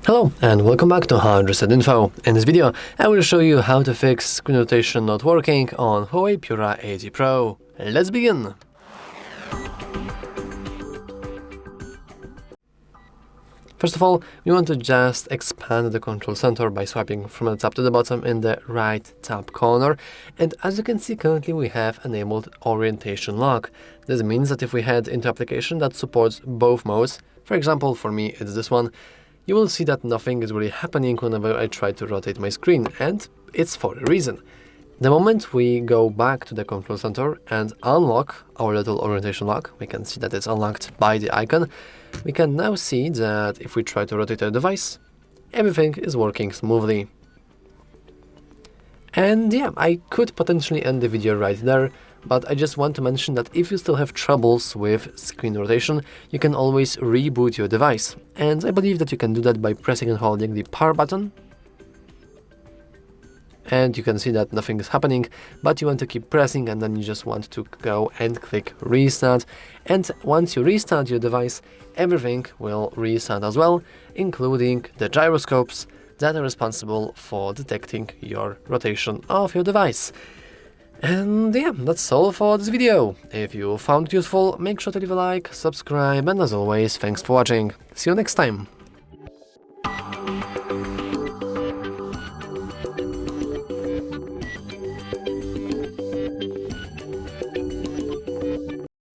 Hello and welcome back to HardReset.Info. In this video, I will show you how to fix screen rotation not working on HUAWEI Pura 80 Pro. Let's begin! First of all, we want to just expand the control center by swiping from the top to the bottom in the right top corner. And as you can see, currently we have enabled orientation lock. This means that if we head into application that supports both modes, for example, for me it's this one, you will see that nothing is really happening whenever I try to rotate my screen, and it's for a reason. The moment we go back to the control center and unlock our little orientation lock, we can see that it's unlocked by the icon. We can now see that if we try to rotate our device, everything is working smoothly. And yeah, I could potentially end the video right there, but I just want to mention that if you still have troubles with screen rotation, you can always reboot your device. And I believe that you can do that by pressing and holding the power button. And you can see that nothing is happening, but you want to keep pressing, and then you just want to go and click restart. And once you restart your device, everything will restart as well, including the gyroscopes that are responsible for detecting your rotation of your device. And yeah, that's all for this video. If you found it useful, make sure to leave a like, subscribe, and as always, thanks for watching. See you next time.